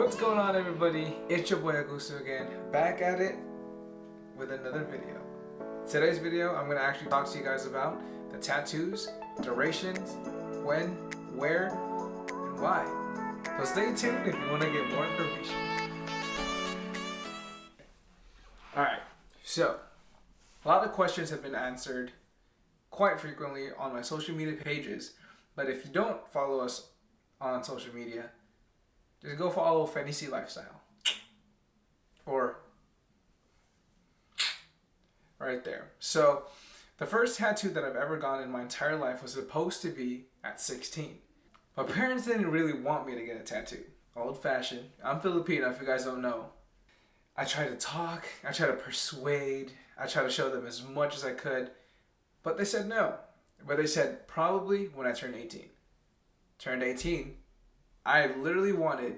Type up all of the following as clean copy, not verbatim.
What's going on, everybody? It's your boy Agusto again, back at it with another video. Today's video, I'm going to actually talk to you guys about the tattoos, durations, when, where, and why. So stay tuned if you want to get more information. Alright, so a lot of questions have been answered quite frequently on my social media pages, but if you don't follow us on social media, just go follow Fantasy Lifestyle. Or right there. So the first tattoo that I've ever gotten in my entire life was supposed to be at 16. My parents didn't really want me to get a tattoo. Old fashioned. I'm Filipino, if you guys don't know. I tried to talk, I tried to persuade, I tried to show them as much as I could, but they said no. But they said probably when I turned 18. Turned 18, I literally wanted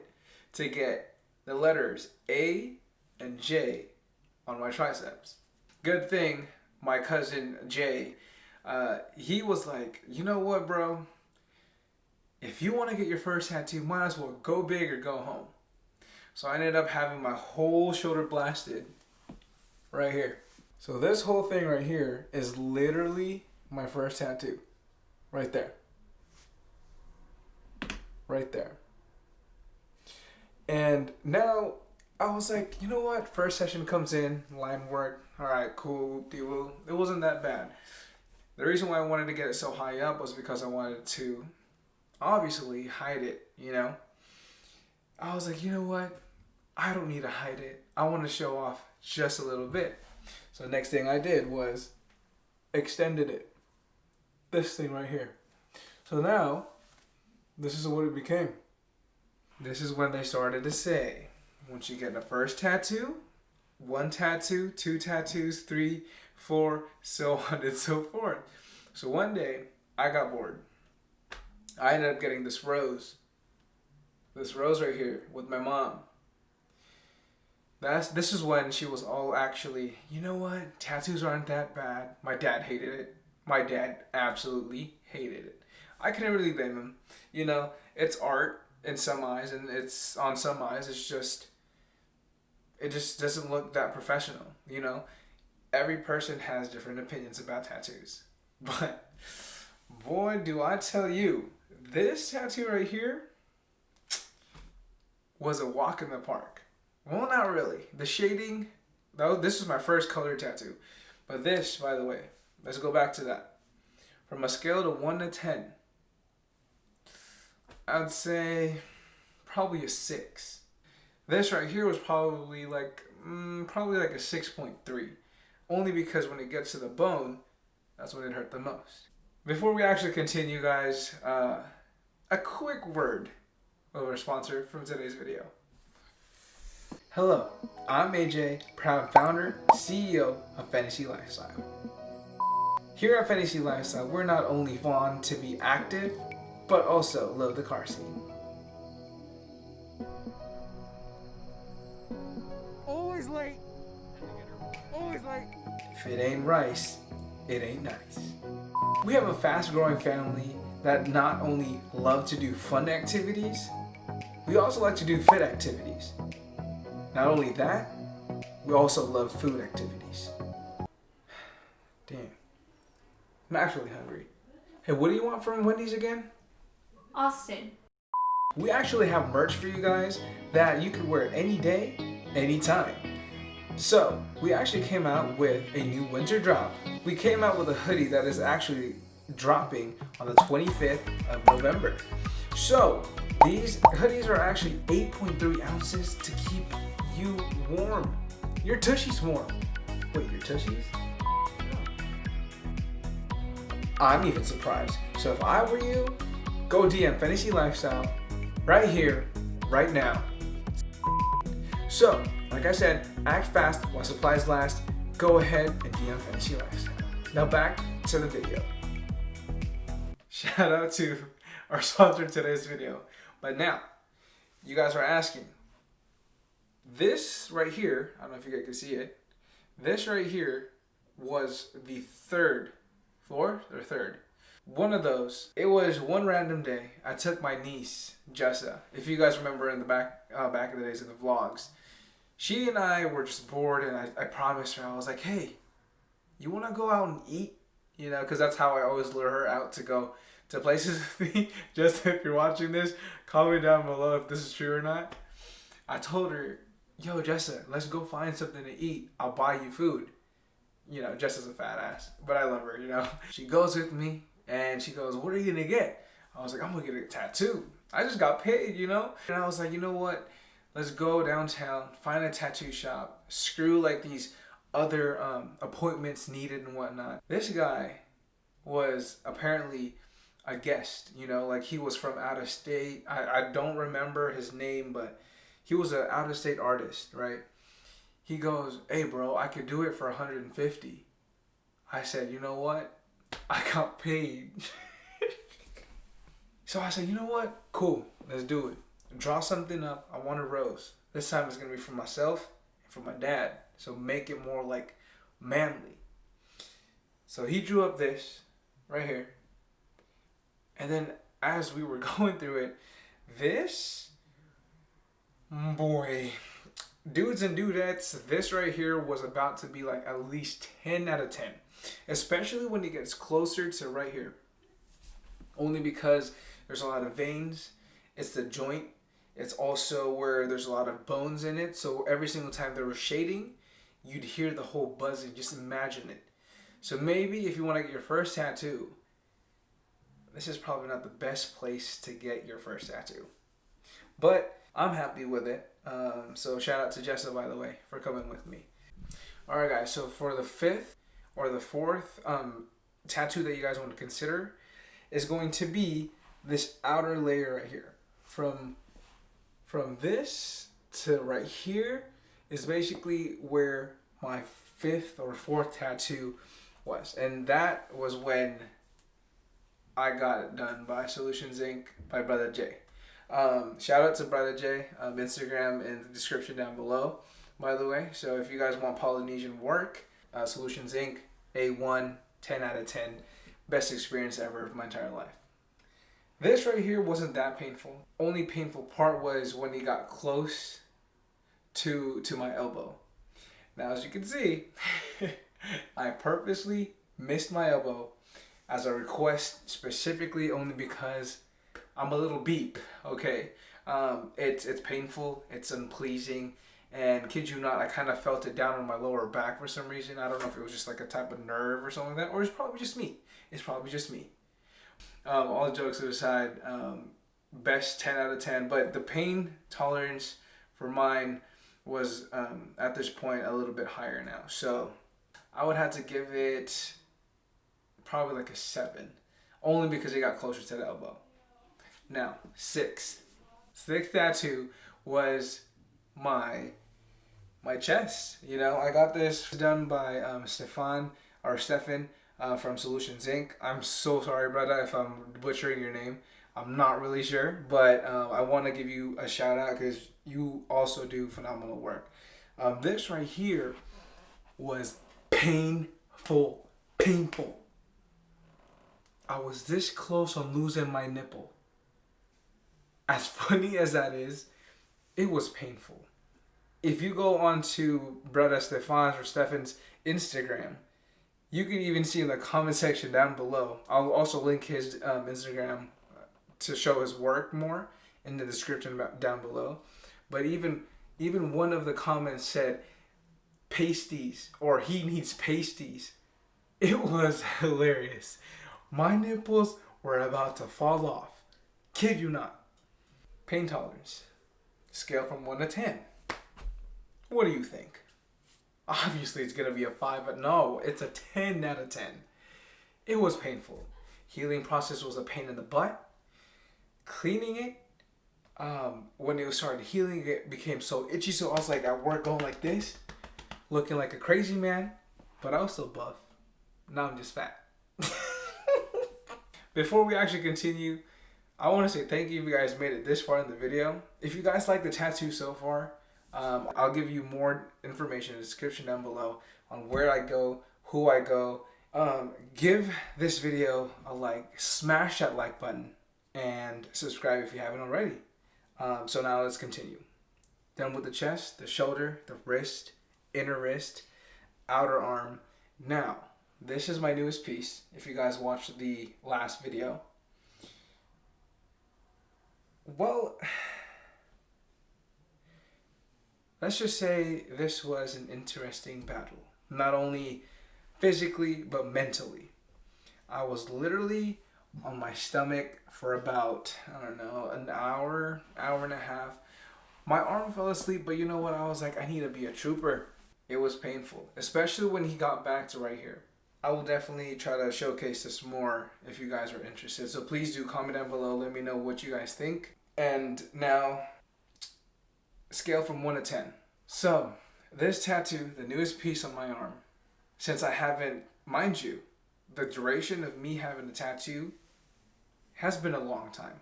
to get the letters A and J on my triceps. Good thing my cousin Jay, he was like, you know what, bro? If you want to get your first tattoo, might as well go big or go home. So I ended up having my whole shoulder blasted right here. So this whole thing right here is literally my first tattoo. Right there. Right there. And now I was like, you know what? First session comes in, line work. All right, cool, whoop-de-woo. It wasn't that bad. The reason why I wanted to get it so high up was because I wanted to obviously hide it, you know? I was like, you know what? I don't need to hide it. I want to show off just a little bit. So the next thing I did was extended it. This thing right here. So now, this is what it became. This is when they started to say, once you get the first tattoo, 1 tattoo, 2 tattoos, 3, 4, so on and so forth. So one day, I got bored. I ended up getting this rose right here with my mom. This is when she was all actually, you know what, tattoos aren't that bad. My dad hated it. My dad absolutely hated it. I couldn't really blame him. You know, it's art in some eyes, and it's on some eyes, it just doesn't look that professional, you know? Every person has different opinions about tattoos. But boy, do I tell you, this tattoo right here was a walk in the park. Well, not really. The shading, though, this is my first color tattoo. But this, by the way, let's go back to that. From a scale to 1 to 10, I'd say probably a 6. This right here was probably like a 6.3. Only because when it gets to the bone, that's when it hurt the most. Before we actually continue, guys, a quick word of our sponsor from today's video. Hello, I'm AJ, proud founder, CEO of Fantasy Lifestyle. Here at Fantasy Lifestyle, we're not only fond to be active, but also love the car scene. Always late. Always late. If it ain't rice, it ain't nice. We have a fast-growing family that not only love to do fun activities, we also like to do fit activities. Not only that, we also love food activities. Damn. I'm actually hungry. Hey, what do you want from Wendy's again? Austin. We actually have merch for you guys that you can wear any day, anytime. So, we actually came out with a new winter drop. We came out with a hoodie that is actually dropping on the 25th of November. So, these hoodies are actually 8.3 ounces to keep you warm. Your tushy's warm. Wait, your tushy's? I'm even surprised. So if I were you, go DM Fantasy Lifestyle right here, right now. So, like I said, act fast while supplies last. Go ahead and DM Fantasy Lifestyle. Now back to the video. Shout out to our sponsor of today's video. But now, you guys are asking, this right here, I don't know if you guys can see it, this right here was the third one of those. It was one random day. I took my niece, Jessa. If you guys remember in the back in the days of the vlogs, she and I were just bored, and I promised her, I was like, hey, you want to go out and eat? You know, because that's how I always lure her out to go to places with me. Just if you're watching this, comment down below if this is true or not. I told her, yo, Jessa, let's go find something to eat. I'll buy you food. You know, Jessa's a fat ass, but I love her, you know. She goes with me, and she goes, what are you going to get? I was like, I'm going to get a tattoo. I just got paid, you know. And I was like, you know what? Let's go downtown, find a tattoo shop, screw like these other appointments needed and whatnot. This guy was apparently a guest, you know, like he was from out of state. I don't remember his name, but he was an out of state artist, right? He goes, hey bro, I could do it for 150. I said, you know what? I got paid. So I said, you know what? Cool, let's do it. Draw something up. I want a rose. This time it's going to be for myself and for my dad. So make it more like manly. So he drew up this right here. And then as we were going through it, this, boy, dudes and dudettes, this right here was about to be like at least 10 out of 10. Especially when it gets closer to right here. Only because there's a lot of veins. It's the joint. It's also where there's a lot of bones in it. So every single time there was shading, you'd hear the whole buzzing. Just imagine it. So maybe if you want to get your first tattoo, this is probably not the best place to get your first tattoo. But I'm happy with it. So shout out to Jessa, by the way, for coming with me. Alright guys, so for the fifth or the fourth tattoo that you guys want to consider is going to be this outer layer right here. From this to right here is basically where my fifth or fourth tattoo was. And that was when I got it done by Solutions Inc. by Brother J. Shout out to Brother J. Instagram in the description down below, by the way. So if you guys want Polynesian work, Solutions Inc. A1, 10 out of 10. Best experience ever of my entire life. This right here wasn't that painful. Only painful part was when he got close to my elbow. Now, as you can see, I purposely missed my elbow as a request, specifically only because I'm a little beep, okay? It's painful, it's unpleasing, and kid you not, I kind of felt it down on my lower back for some reason. I don't know if it was just like a type of nerve or something like that, or it's probably just me. It's probably just me. All jokes aside, best 10 out of 10, but the pain tolerance for mine was at this point a little bit higher now. So I would have to give it probably like a 7, only because it got closer to the elbow. Now, sixth tattoo was my chest. You know, I got this done by Stefan from Solutions Inc. I'm so sorry, brother, if I'm butchering your name. I'm not really sure, but I want to give you a shout out because you also do phenomenal work. This right here was painful. I was this close on losing my nipple. As funny as that is, it was painful. If you go onto Brother Stefan's Instagram, you can even see in the comment section down below. I'll also link his Instagram to show his work more in the description down below. But even one of the comments said pasties, or he needs pasties. It was hilarious. My nipples were about to fall off. Kid you not. Pain tolerance. Scale from 1 to 10. What do you think? Obviously it's going to be a 5, but no, it's a 10 out of 10. It was painful. Healing process was a pain in the butt. Cleaning it, when it started healing, it became so itchy. So I was like at work going like this, looking like a crazy man, but I was still buff. Now I'm just fat. Before we actually continue, I want to say thank you if you guys made it this far in the video. If you guys like the tattoo so far, I'll give you more information in the description down below on where I go, who I go, Give this video a like, smash that like button, and subscribe if you haven't already. So now let's continue. Done with the chest, the shoulder, the wrist, inner wrist, outer arm. Now, this is my newest piece. If you guys watched the last video. Well, let's just say this was an interesting battle. Not only physically, but mentally. I was literally on my stomach for about, I don't know, an hour and a half. My arm fell asleep, but you know what? I was like, I need to be a trooper. It was painful, especially when he got back to right here. I will definitely try to showcase this more if you guys are interested. So please do comment down below. Let me know what you guys think. And now, scale from 1 to 10. So, this tattoo, the newest piece on my arm, since I haven't, mind you, the duration of me having a tattoo has been a long time.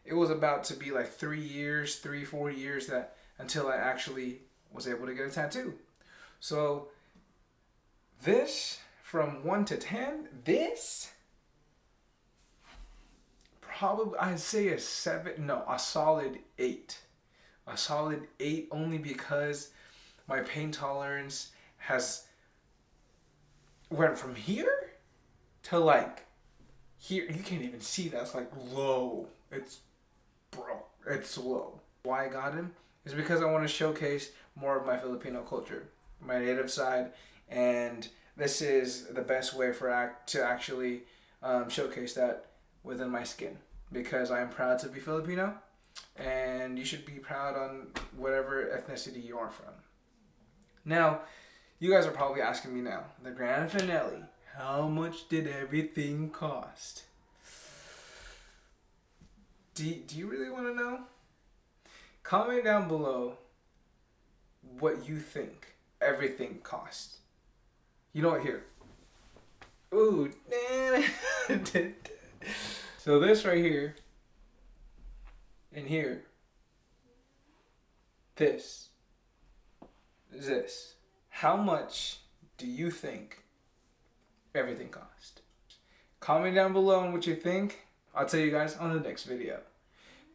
It was about to be like 4 years that until I actually was able to get a tattoo. So, this, from 1 to 10, this, probably, I'd say a 7, no, a solid 8. A solid 8 only because my pain tolerance has went from here to like here. You can't even see that. It's like low. It's low. Why I got him is because I want to showcase more of my Filipino culture, my native side, and this is the best way to actually showcase that within my skin, because I am proud to be Filipino, and you should be proud on whatever ethnicity you are from. Now, you guys are probably asking me now, the grand finale, how much did everything cost? Do you really want to know? Comment down below what you think everything cost. You know what, here. Ooh, so this right here, and here, this. How much do you think everything cost? Comment down below on what you think. I'll tell you guys on the next video.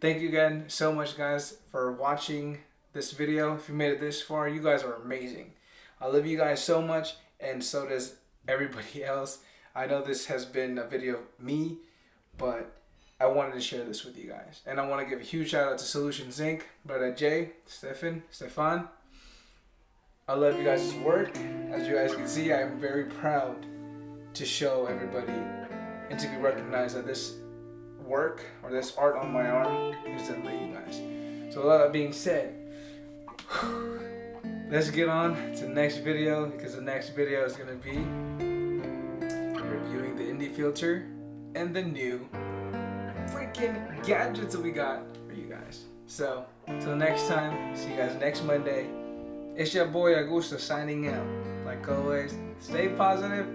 Thank you again so much, guys, for watching this video. If you made it this far, you guys are amazing. I love you guys so much, and so does everybody else. I know this has been a video of me, but I wanted to share this with you guys. And I want to give a huge shout out to Solutions Inc., Brother Jay, Stefan. I love you guys' work. As you guys can see, I am very proud to show everybody and to be recognized that this work or this art on my arm is done by you guys. So with all that being said, let's get on to the next video, because the next video is going to be reviewing the indie filter and the new freaking gadgets that we got for you guys. So, till next time, see you guys next Monday. It's your boy Augusto signing out. Like always, stay positive